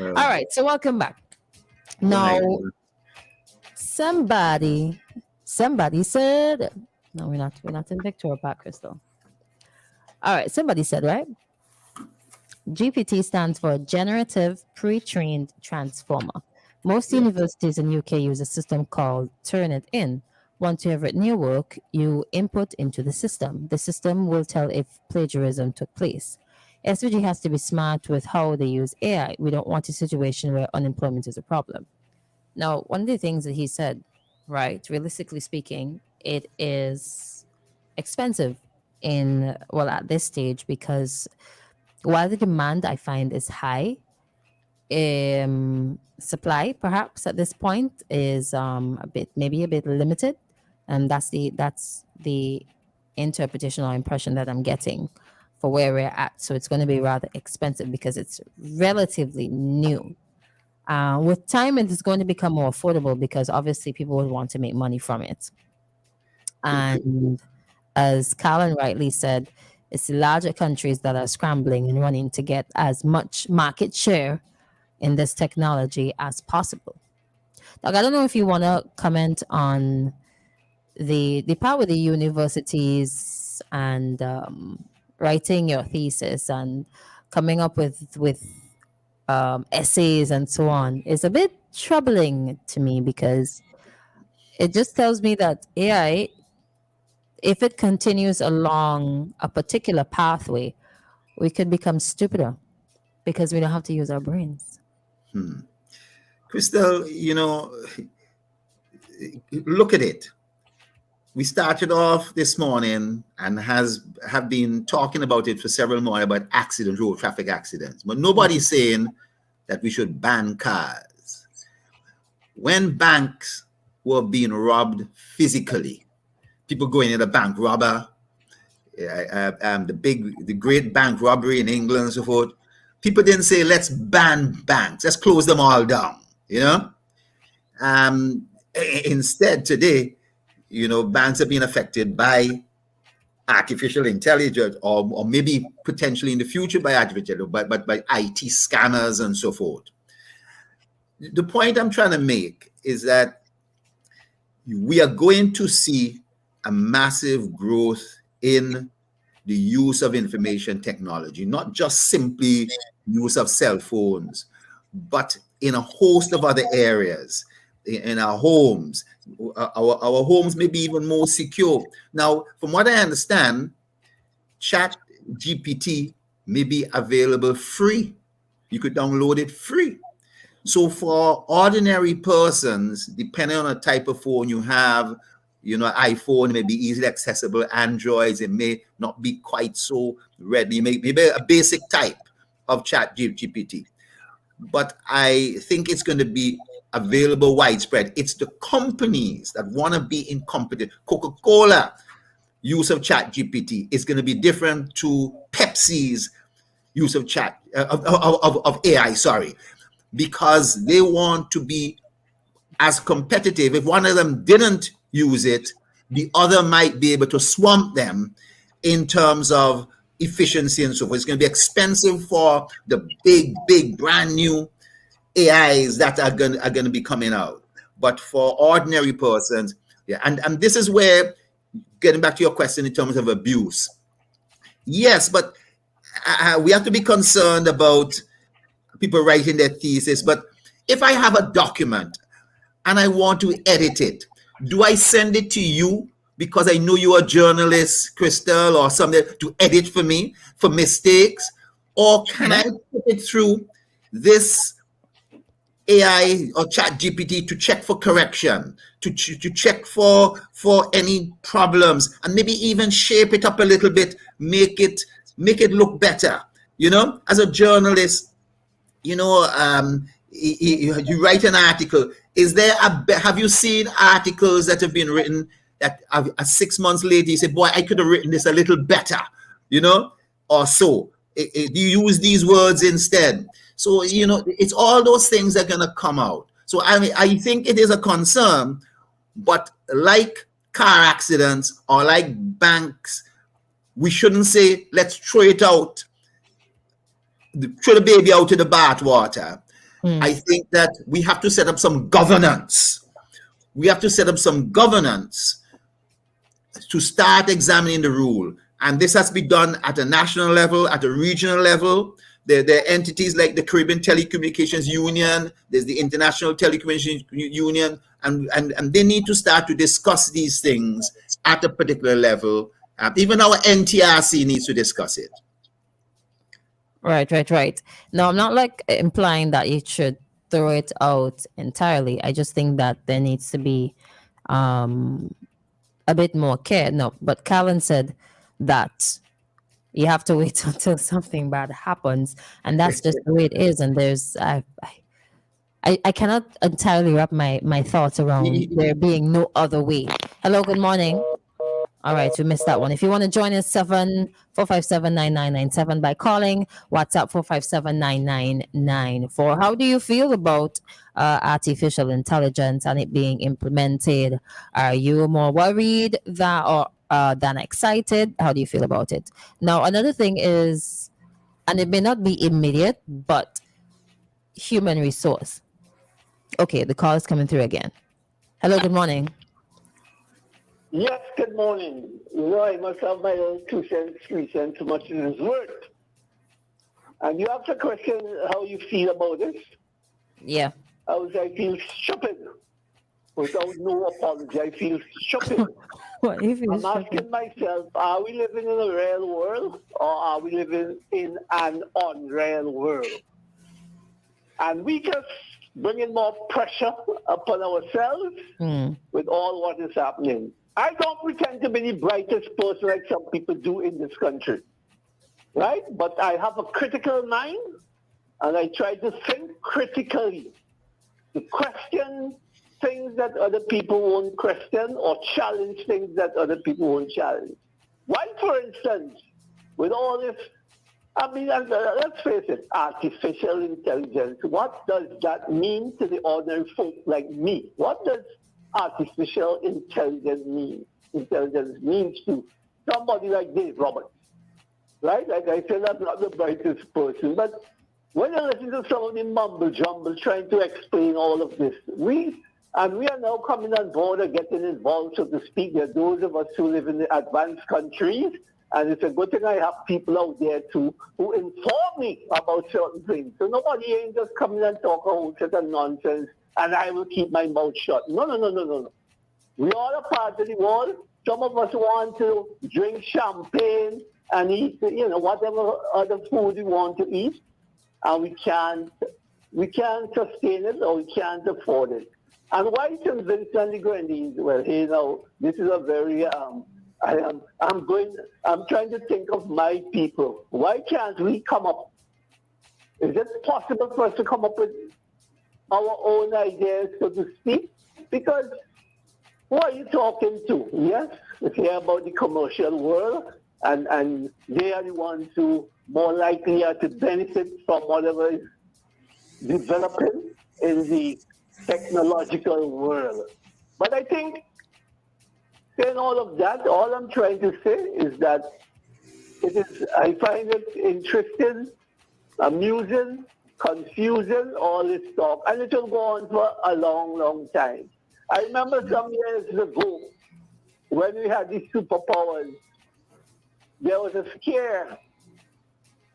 All right, so welcome back. Now, Right. somebody said, no, we're not in Victoria Park, Crystal. All right, somebody said, right? GPT stands for Generative Pre-trained Transformer. Most Yeah. universities in UK use a system called Turnitin. Once you have written your work, you input into the system. The system will tell if plagiarism took place. SVG has to be smart with how they use AI. We don't want a situation where unemployment is a problem. Now, one of the things that he said, right, realistically speaking, it is expensive at this stage because while the demand I find is high, supply perhaps at this point is maybe a bit limited, and that's the interpretation or impression that I'm getting for where we're at. So it's going to be rather expensive because it's relatively new. With time, it is going to become more affordable because obviously people will want to make money from it. And as Colin rightly said, it's the larger countries that are scrambling and running to get as much market share in this technology as possible. Like, I don't know if you want to comment on the part with the universities and writing your thesis and coming up with essays and so on is a bit troubling to me because it just tells me that AI, if it continues along a particular pathway, we could become stupider because we don't have to use our brains. Christal, look at it. We started off this morning and have been talking about it for several more about accidents, road traffic accidents. But nobody's saying that we should ban cars. When banks were being robbed physically, people going in a bank robber, the great bank robbery in England and so forth, people didn't say, let's ban banks, let's close them all down, Instead, today, banks are being affected by artificial intelligence, or maybe potentially in the future by artificial, but by IT scammers and so forth. The point I'm trying to make is that we are going to see a massive growth in the use of information technology, not just simply use of cell phones, but in a host of other areas. In our homes, our homes may be even more secure. Now, from what I understand, Chat GPT may be available free. You could download it free. So for ordinary persons, depending on the type of phone you have, iPhone may be easily accessible, Androids, it may not be quite so ready, maybe a basic type of Chat GPT. But I think it's going to be available widespread. It's the companies that want to be in competition. Coca-Cola use of Chat GPT is going to be different to Pepsi's use of of AI, because they want to be as competitive. If one of them didn't use it, the other might be able to swamp them in terms of efficiency and so forth. It's going to be expensive for the big brand new AIs that are going to be coming out. But for ordinary persons, yeah, and this is where, getting back to your question in terms of abuse, yes, but we have to be concerned about people writing their thesis. But if I have a document and I want to edit it, do I send it to you because I know you're a journalist, Christal, or something, to edit for me for mistakes? Or can I put it through this AI or Chat GPT to check for correction, to check for any problems, and maybe even shape it up a little bit, make it look better? As a journalist, you write an article. Have you seen articles that have been written that 6 months later you say, boy, I could have written this a little better, or so? Do you use these words instead? So, it's all those things that are going to come out. So, I think it is a concern, but like car accidents or like banks, we shouldn't say, let's throw it out, throw the baby out to the bathwater. I think that we have to set up some governance. We have to set up some governance to start examining the rule. And this has to be done at a national level, at a regional level. There are entities like the Caribbean Telecommunications Union, there's the International Telecommunications Union, and they need to start to discuss these things at a particular level. Even our NTRC needs to discuss it. Right. No, I'm not like implying that you should throw it out entirely. I just think that there needs to be a bit more care. No, but Callan said that you have to wait until something bad happens, and that's just the way it is. And there's I cannot entirely wrap my thoughts around there being no other way. Hello, good morning. All right, we missed that one. If you want to join us, 7 457 9997 by calling WhatsApp 457 9994. How do you feel about artificial intelligence and it being implemented? Are you more worried than excited? How do you feel about it? Now, another thing is, and it may not be immediate, but human resource. Okay, the call is coming through again. Hello, good morning. Yes, good morning. I must have my own 2 cents, 3 cents, so much it is worth. And you asked the question how you feel about this. Yeah. I feel stupid. Without no apology, I feel stupid. What if I'm asking myself, are we living in a real world or are we living in an unreal world? And we just bringing more pressure upon ourselves with all what is happening. I don't pretend to be the brightest person like some people do in this country, right? But I have a critical mind, and I try to think critically, to question things that other people won't question or challenge things that other people won't challenge. Why, for instance, with all this, let's face it, artificial intelligence, what does that mean to the ordinary folk like me? What does artificial intelligence means to somebody like Dave Roberts, right? Like I said, I'm not the brightest person, but when you listen to some of the mumble jumble trying to explain all of this, we are now coming on board and getting involved, so to speak. There are those of us who live in the advanced countries, and it's a good thing I have people out there too who inform me about certain things. So nobody ain't just coming and talk a whole set of nonsense and I will keep my mouth shut. No. We all are part of the world. Some of us want to drink champagne and eat, whatever other food we want to eat, and we can't sustain it or we can't afford it. And why convince the grandees? Well, this is a very I'm trying to think of my people. Why can't we come up? Is it possible for us to come up with our own ideas, so to speak? Because who are you talking to? Yes, we hear about the commercial world, and they are the ones who more likely are to benefit from whatever is developing in the technological world. But I think, saying all of that, all I'm trying to say is that I find it interesting, amusing, confusing, all this talk, and it will go on for a long, long time. I remember some years ago when we had these superpowers, there was a scare.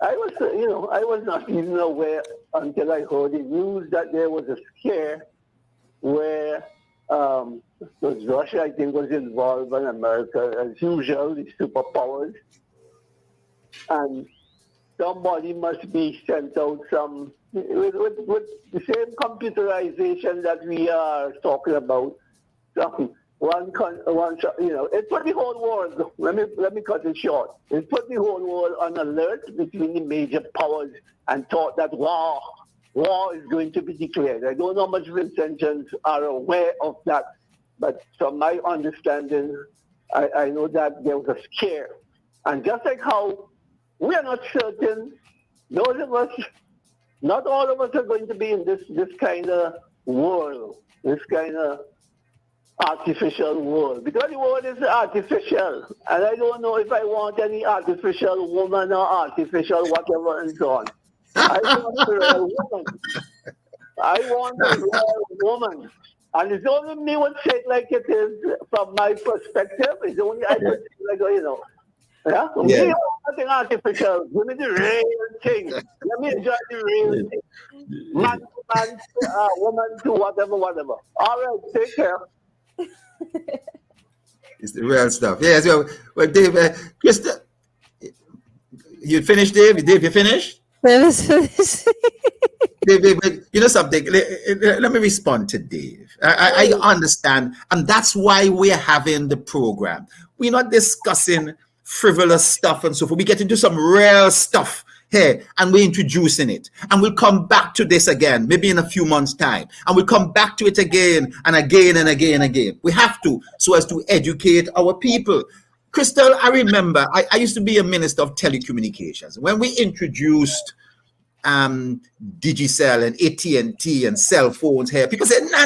I was not even aware until I heard the news that there was a scare where Russia, I think, was involved in America, as usual, the superpowers. And somebody must be sent out with the same computerization that we are talking about. It put the whole world, let me cut it short. It put the whole world on alert between the major powers and thought that war is going to be declared. I don't know how much Vincentians are aware of that, but from my understanding, I know that there was a scare. And just like how we are not certain, those of us, not all of us are going to be in this kind of world, this kind of artificial world, because the world is artificial, and I don't know if I want any artificial woman or artificial whatever and so on. I want a real woman. I want a real woman. And it's only me would say it like it is from my perspective. It's only I could say it like, yeah? Yeah. Me want nothing artificial. Give me the real thing. Let me enjoy the real thing. Man to man, woman to whatever. All right, take care. It's the real stuff. Yes. Well, Dave, Christal, you finished, Dave? Dave, you finished? Dave, you know something? Let me respond to Dave. I understand, and that's why we're having the program. We're not discussing frivolous stuff and so forth. We get into some real stuff here, and we're introducing it. And we'll come back to this again, maybe in a few months' time. And we'll come back to it again and again and again and again. We have to, so as to educate our people. Christal, I remember, I used to be a minister of telecommunications. When we introduced Digicel and AT&T and cell phones here, people said, nah.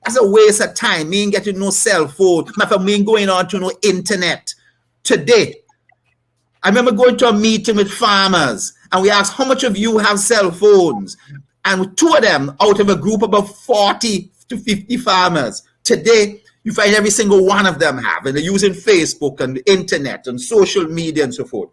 That's a waste of time. Me ain't getting no cell phone. Me ain't going on to no internet. Today, I remember going to a meeting with farmers, and we asked, how much of you have cell phones? And 2 of them out of a group of about 40 to 50 farmers. Today, you find every single one of them have, and they're using Facebook and the internet and social media and so forth.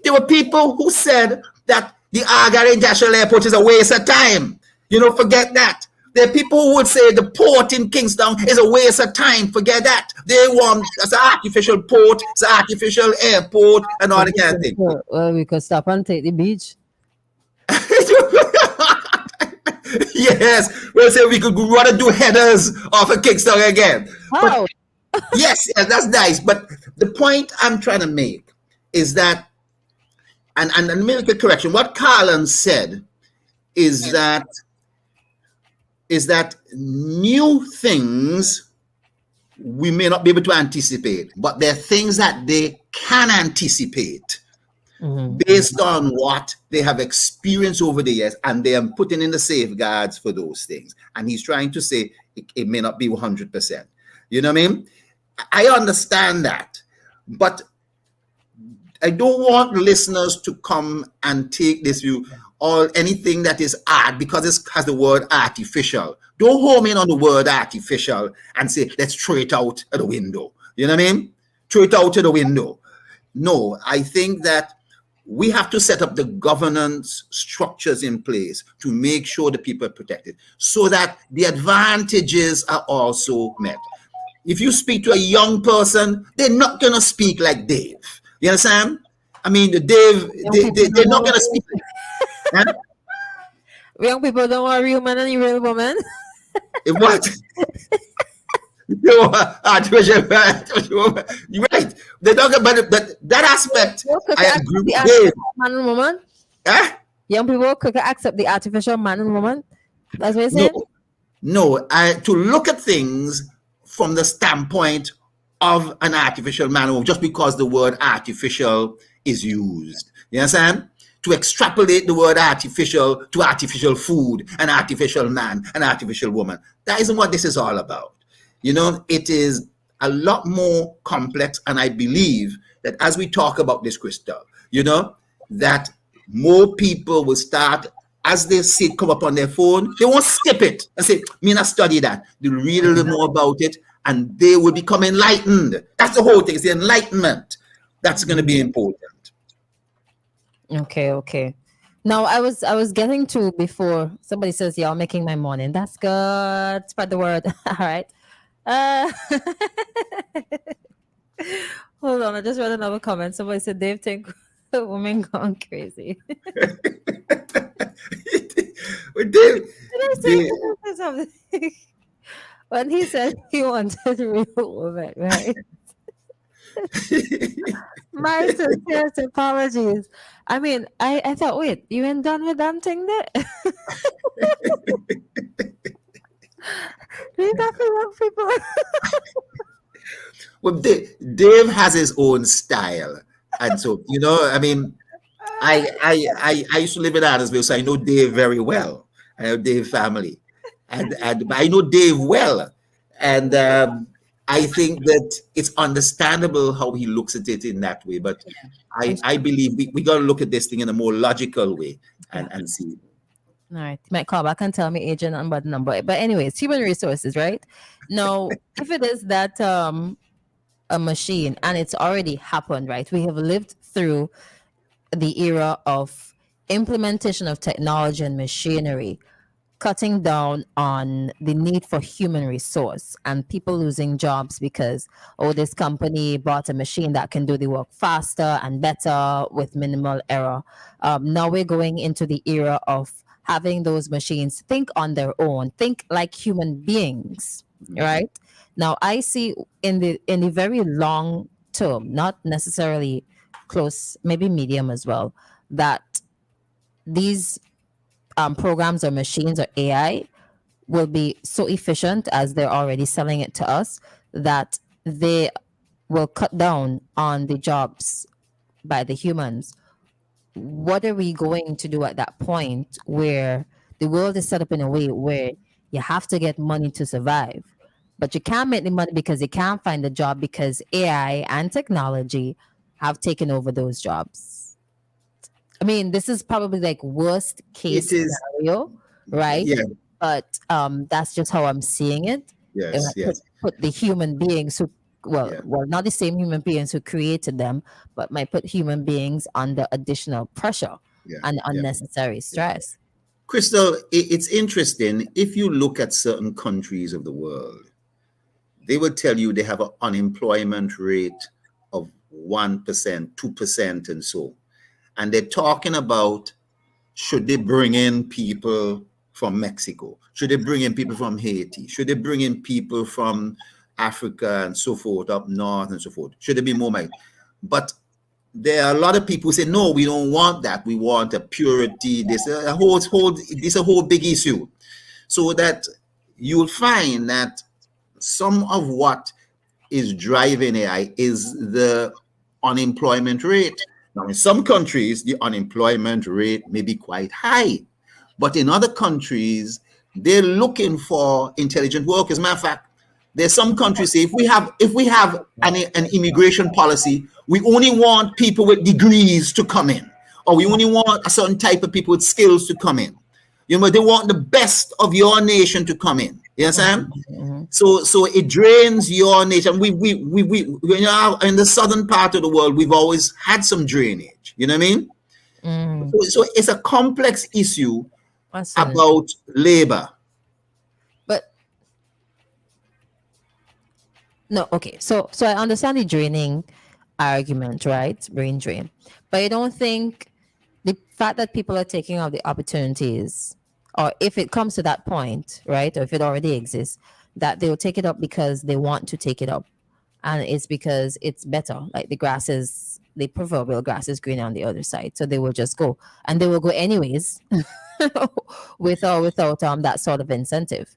There were people who said that the Agari International Airport is a waste of time. Forget that. There are people who would say the port in Kingston is a waste of time. Forget that. They want it's an artificial port, it's an artificial airport, and all that kind of thing. Well, we could stop and take the beach. Yes. We'll say we could rather do headers off of Kingston again. How? Yes, that's nice. But the point I'm trying to make is that, and let me make a correction. What Carlin said is that new things we may not be able to anticipate, but there are things that they can anticipate based on what they have experienced over the years, and they are putting in the safeguards for those things. And he's trying to say it may not be 100%. You know what I mean? I understand that, but I don't want listeners to come and take this view or anything that is art because it has the word artificial. Don't home in on the word artificial and say, let's throw it out of the window. You know what I mean? Throw it out of the window. No, I think that we have to set up the governance structures in place to make sure the people are protected so that the advantages are also met. If you speak to a young person, they're not going to speak like Dave. You understand? I mean, Dave, they're not going to speak like huh? Young people don't want real man and real woman. What? You're right. They're talking about it, but that aspect, I agree with Dave. Man and woman? Huh? Young people could accept the artificial man and woman? That's what you're saying? No, to look at things from the standpoint of an artificial man or woman, just because the word artificial is used. You understand? To extrapolate the word artificial to artificial food, an artificial man, an artificial woman. That isn't what this is all about. It is a lot more complex, and I believe that as we talk about this, Christal, that more people will start, as they see it come up on their phone, they won't skip it and say, me not study that. They'll read a little more about it, and they will become enlightened. That's the whole thing. It's the enlightenment that's going to be important. Okay. Now I was getting to before somebody says, "Yeah, I'm making my morning." That's good. Spread the word. All right. Hold on. I just read another comment. Somebody said, "Dave think women gone crazy." Did I say something? When he said he wanted a real woman, right? My sincere apologies. I mean, I thought, wait, you ain't done with that thing there? Leave that for young people. Well, Dave has his own style. And so, I mean, I used to live in Adamsville, so I know Dave very well. I know Dave's family. And I know Dave well. And I think that it's understandable how he looks at it in that way. But I believe we got to look at this thing in a more logical way and see. All right. You might call back and tell me agent number number. But anyways, human resources, right? Now, if it is that a machine and it's already happened, right? We have lived through the era of implementation of technology and machinery, cutting down on the need for human resource and people losing jobs because, oh, this company bought a machine that can do the work faster and better with minimal error. Now we're going into the era of having those machines think on their own, think like human beings, right? Now I see in the very long term, not necessarily close, maybe medium as well, that these programs or machines or AI will be so efficient as they're already selling it to us that they will cut down on the jobs by the humans. What are we going to do at that point where the world is set up in a way where you have to get money to survive, but you can't make the money because you can't find a job because AI and technology have taken over those jobs? I mean, this is probably like worst case It is, scenario, right? yeah, But that's just how I'm seeing it. And yes, I yes, put the human beings who, yeah, well, not the same human beings who created them, but might put human beings under additional pressure yeah, and yeah. unnecessary stress. Crystal, it's interesting. If you look at certain countries of the world, they will tell you they have an unemployment rate of 1%, 2%, and so. And they're talking about, should they bring in people from Mexico? Should they bring in people from Haiti? Should they bring in people from Africa and so forth, up north and so forth? Should there be more money? But there are a lot of people who say, no, we don't want that. We want a purity. This a whole big issue. So that you'll find that some of what is driving AI is the unemployment rate. Now, in some countries, the unemployment rate may be quite high, but in other countries, they're looking for intelligent workers. Matter of fact, there's some countries say if we have an immigration policy, we only want people with degrees to come in, or we only want a certain type of people with skills to come in. You know, they want the best of your nation to come in. You understand? Mm-hmm. So it drains your nation. We you know, in the southern part of the world, we've always had some drainage. You know what I mean? Mm. So it's a complex issue Awesome. about labor. But no, okay. So I understand the draining argument, right? Brain drain. But I don't think the fact that people are taking out the opportunities, or if it comes to that point, right, or if it already exists, that they will take it up because they want to take it up, and it's because it's better. Like the proverbial grass is greener on the other side, so they will just go, and they will go anyways, with or without that sort of incentive.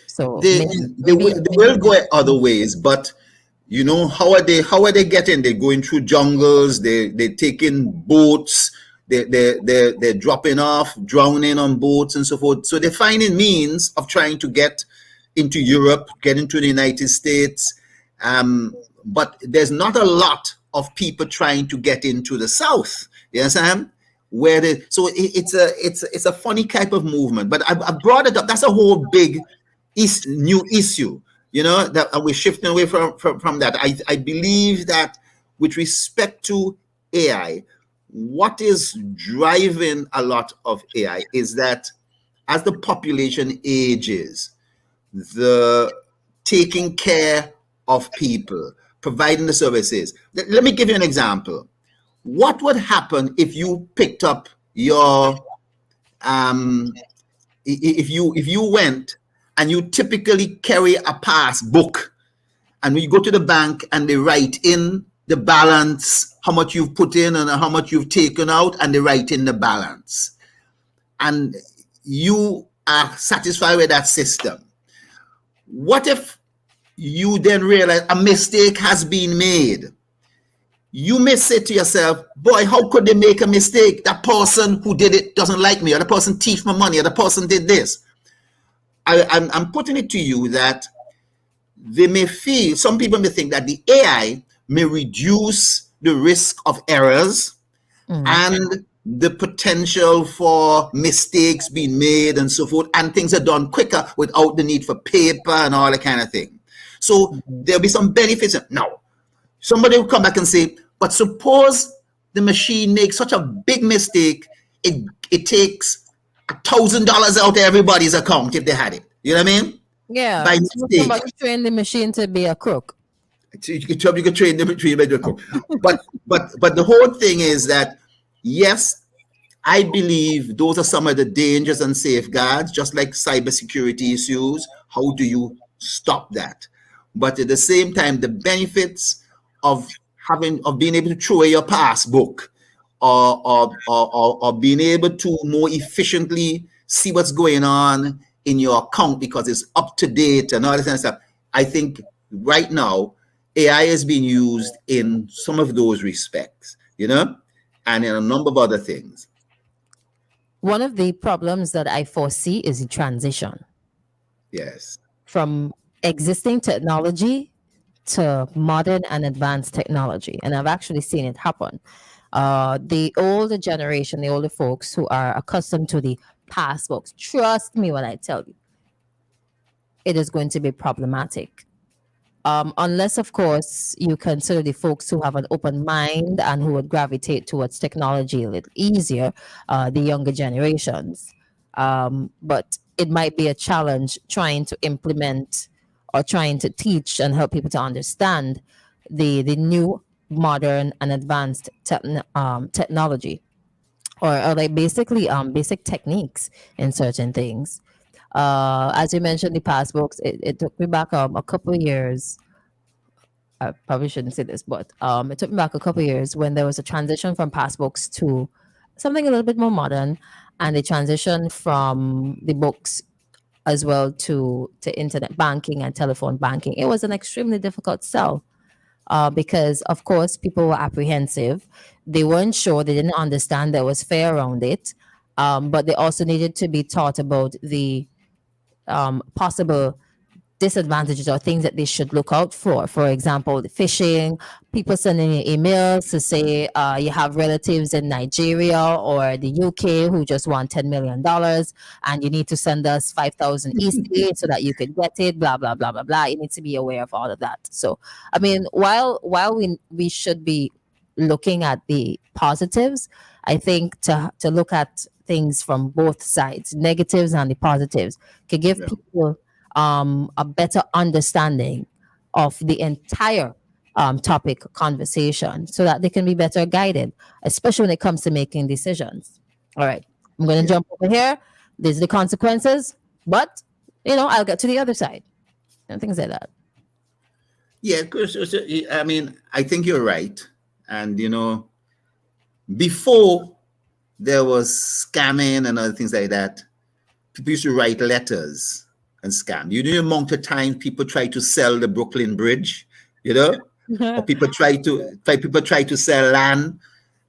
So They maybe they will go other ways, but you know, how are they getting? They're going through jungles. They're taking boats. They're dropping off, drowning on boats and so forth. So they're finding means of trying to get into Europe, get into the United States. But there's not a lot of people trying to get into the South. You understand? It's a funny type of movement. But I brought it up. That's a whole big new issue. You know, that we're shifting away from that. I believe that with respect to AI, what is driving a lot of AI is that as the population ages, the taking care of people, providing the services. Let me give you an example. What would happen if you picked up your if you went and you typically carry a passbook, and when you go to the bank and they write in the balance, how much you've put in and how much you've taken out, and they write in the balance, and you are satisfied with that system. What if you then realize a mistake has been made? You may say to yourself, boy, how could they make a mistake? That person who did it doesn't like me, or the person thieved my money, or the person did this. I'm putting it to you that some people may think that the AI may reduce the risk of errors and the potential for mistakes being made and so forth, and things are done quicker without the need for paper and all that kind of thing. So there'll be some benefits. Now, somebody will come back and say, but suppose the machine makes such a big mistake, it takes $1,000 out of everybody's account if they had it. You know what I mean? Yeah. By So mistake. somebody train the machine to be a crook. So you could train them, but the whole thing is that, yes, I believe those are some of the dangers and safeguards, just like cybersecurity issues. How do you stop that? But at the same time, the benefits of being able to throw away your passbook, or being able to more efficiently see what's going on in your account because it's up to date and all this kind of stuff. I think right now AI is being used in some of those respects, and in a number of other things. One of the problems that I foresee is the transition. Yes. From existing technology to modern and advanced technology. And I've actually seen it happen. The older generation, the older folks who are accustomed to the past books, trust me when I tell you, it is going to be problematic. Unless, of course, you consider the folks who have an open mind and who would gravitate towards technology a little easier, the younger generations. But it might be a challenge trying to implement or trying to teach and help people to understand the new modern and advanced technology, or like basically basic techniques in certain things. As you mentioned, the passbooks, it took me back a couple of years. I probably shouldn't say this, but it took me back a couple of years when there was a transition from passbooks to something a little bit more modern, and the transition from the books as well to internet banking and telephone banking. It was an extremely difficult sell. Because of course people were apprehensive, they weren't sure, they didn't understand there was fear around it, but they also needed to be taught about the possible disadvantages or things that they should look out for. For example, the phishing, people sending you emails to say you have relatives in Nigeria or the UK who just want $10 million and you need to send us 5,000 ECA so that you could get it, blah, blah, blah, blah, blah. You need to be aware of all of that. So, I mean, while we should be looking at the positives, I think to look at things from both sides, negatives and the positives, could give people a better understanding of the entire topic conversation so that they can be better guided, especially when it comes to making decisions. All right, I'm going to jump over here. These are the consequences, but I'll get to the other side and things like that. Yeah, I mean, I think you're right. And, before there was scamming and other things like that, people used to write letters and scam. You know the amount of time people try to sell the Brooklyn Bridge, or people try to sell land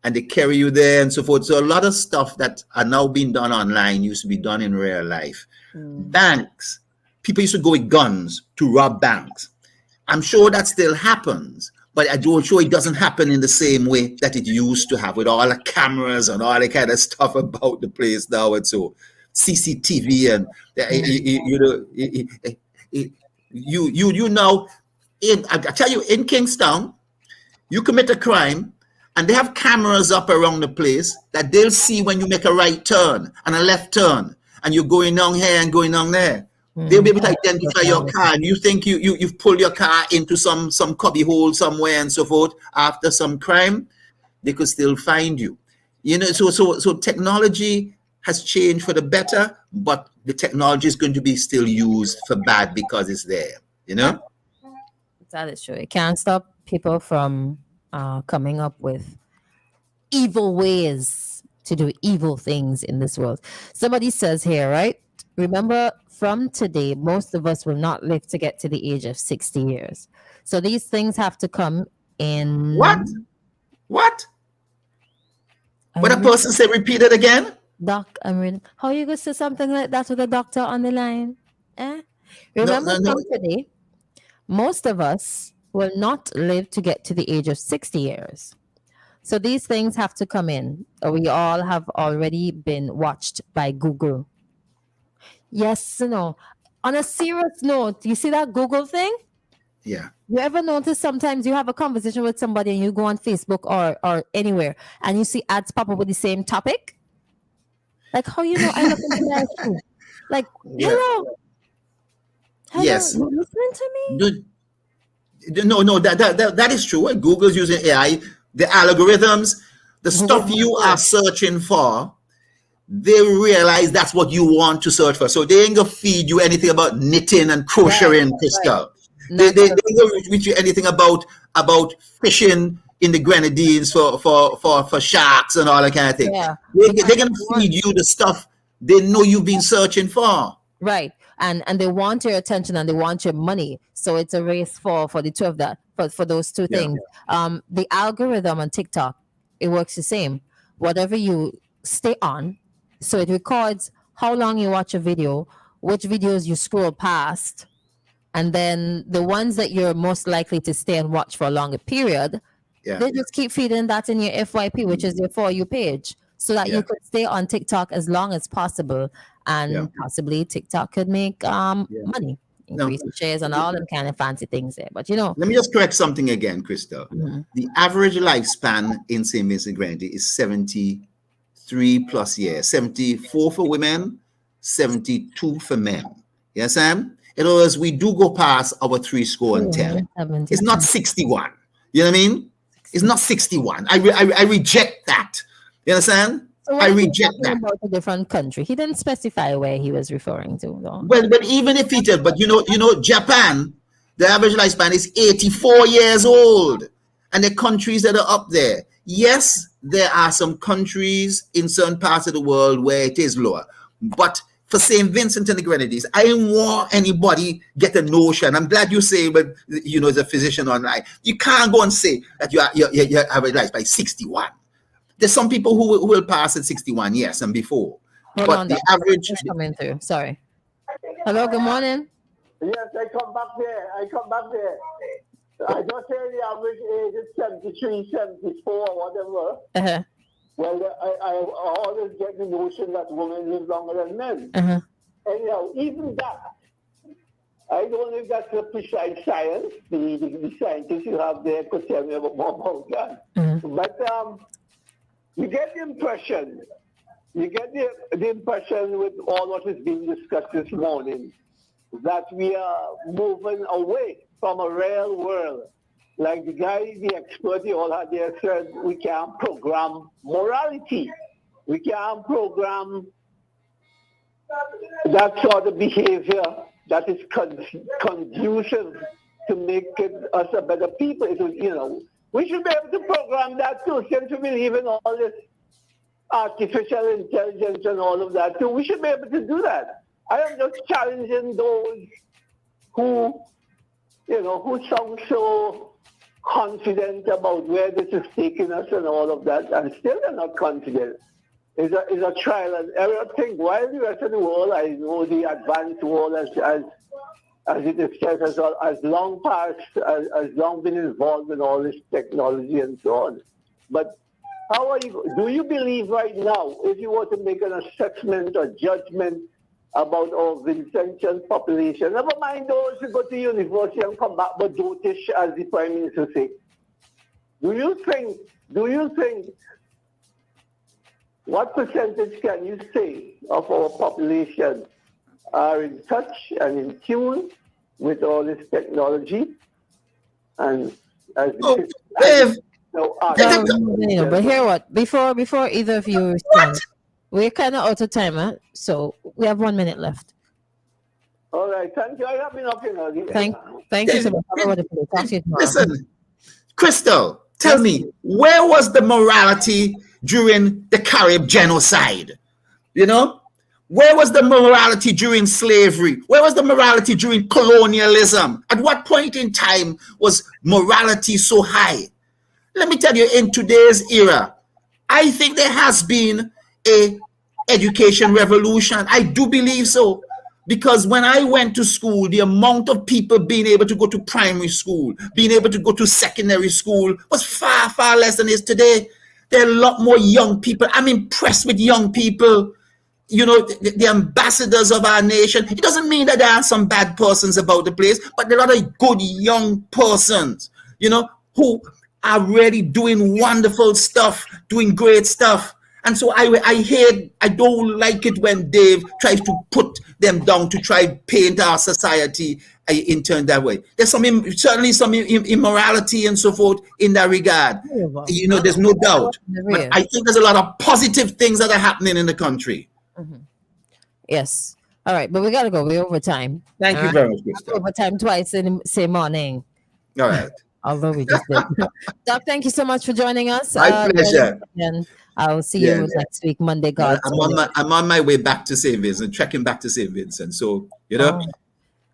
and they carry you there and so forth. So a lot of stuff that are now being done online used to be done in real life. Banks, people used to go with guns to rob banks. I'm sure that still happens, but I'm sure it doesn't happen in the same way that it used to have, with all the cameras and all that kind of stuff about the place now and so. CCTV and I tell you, in Kingstown, you commit a crime and they have cameras up around the place that they'll see when you make a right turn and a left turn and you're going down here and going down there. They'll be able to identify your car, and you think you've pulled your car into some cubby hole somewhere and so forth after some crime, they could still find you. So technology has changed for the better, but the technology is going to be still used for bad because it's there, That is true. It can't stop people from coming up with evil ways to do evil things in this world. Somebody says here, right? Remember, from today, most of us will not live to get to the age of 60 years. So these things have to come in. What? What a person said, repeat it again? Doc, how you going to say something like that with a doctor on the line? Remember, from today, most of us will not live to get to the age of 60 years. So these things have to come in. We all have already been watched by Google. Yes, no. On a serious note, you see that Google thing? Yeah. You ever notice sometimes you have a conversation with somebody and you go on Facebook or anywhere and you see ads pop up with the same topic? Like, how you know I look into that shoe? Like, Yeah. hello, Yes. you listening to me? No, that is true. When Google's using AI, the algorithms, the Google stuff you Maps. are searching for, they realize that's what you want to search for. So they ain't gonna feed you anything about knitting and crocheting, Christal. They ain't gonna reach you anything about fishing in the Grenadines for sharks and all that kind of thing. Yeah. They're gonna feed you the stuff they know you've been searching for. Right. And they want your attention and they want your money. So it's a race for the two of that, for those two Yeah. things. The algorithm on TikTok, it works the same. Whatever you stay on, so it records how long you watch a video, which videos you scroll past, and then the ones that you're most likely to stay and watch for a longer period, Yeah. they just keep feeding that in your FYP, which is your For You page, so that Yeah. you could stay on TikTok as long as possible, and Yeah. possibly TikTok could make money, increase the shares and all them kind of fancy things there. But Let me just correct something again, Christal. Mhm. The average lifespan in St. Vincent Grenadine is 73 plus years. 74 for women, 72 for men. Yes, Sam? In other words, we do go past our 3-10. It's not 61. You know what I mean? It's not 61. I reject that. You understand? So I what is he reject talking that. about a different country? He didn't specify where he was referring to, though. Well, but even if he did, but you know, Japan, the average lifespan is 84 years old, and the countries that are up there. Yes, there are some countries in certain parts of the world where it is lower, but for St. Vincent and the Grenadines, I don't want anybody get a notion. I'm glad you say, but as a physician online, you can't go and say that your average lifespan by 61. There's some people who will pass at 61, yes, and before. Hold but on, the Doc. average. Just coming through. Sorry. Hello, good morning. Yes, I come back there. I just say the average age is 73, 74, whatever. Uh-huh. Well, I always get the notion that women live longer than men. Uh-huh. Anyhow, even that, I don't know if that's a precise science. The scientists you have there could tell me more about that. Mm-hmm. But you get the impression with all what is being discussed this morning that we are moving away from a real world. Like the guy, the expert you all had there said, we can't program morality. We can't program that sort of behavior that is conducive to make us a better people. We should be able to program that too, since we believe in all this artificial intelligence and all of that too. We should be able to do that. I am just challenging those who sound so confident about where this is taking us and all of that, and still they're not confident. It's a trial and error thing. While the rest of the world, I know the advanced world as it is said, has long passed, has long been involved in all this technology and so on. But do you believe right now, if you were to make an assessment or judgment about our Vincentian population, never mind those who go to university and come back but dotish, as the Prime Minister said, do you think what percentage can you say of our population are in touch and in tune with all this technology? And as but hear what? Before either of you respond, we're kind of out of time, huh? So we have 1 minute left. All right, thank you. I have been up in Thank you so much. Listen, Christal, tell me, where was the morality during the Carib genocide? Where was the morality during slavery? Where was the morality during colonialism? At what point in time was morality so high? Let me tell you, in today's era, I think there has been a education revolution. I do believe so. Because when I went to school, the amount of people being able to go to primary school, being able to go to secondary school was far, far less than it is today. There are a lot more young people. I'm impressed with young people. You know, the ambassadors of our nation. It doesn't mean that there are some bad persons about the place, but there are a lot of good young persons, you know, who are really doing wonderful stuff, doing great stuff. And so I don't like it when Dave tries to put them down to try paint our society in turn that way. There's certainly some immorality and so forth in that regard. You know, there's no doubt. But I think there's a lot of positive things that are happening in the country. Yes. All right, but we gotta go. We're over time. Thank you very much, Christal. Overtime twice in the same morning. All right. Although we just did. Doc, thank you so much for joining us. My pleasure. And I'll see you next week, Monday. God, I'm on my way back to St. Vincent, trekking back to St. Vincent. So, you know,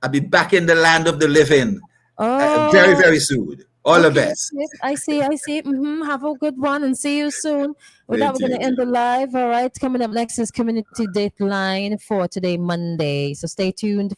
I'll be back in the land of the living very, very soon. All the best. I see. Have a good one and see you soon. With that, we're going to end the live. All right. Coming up next is Community Dateline for today, Monday. So stay tuned.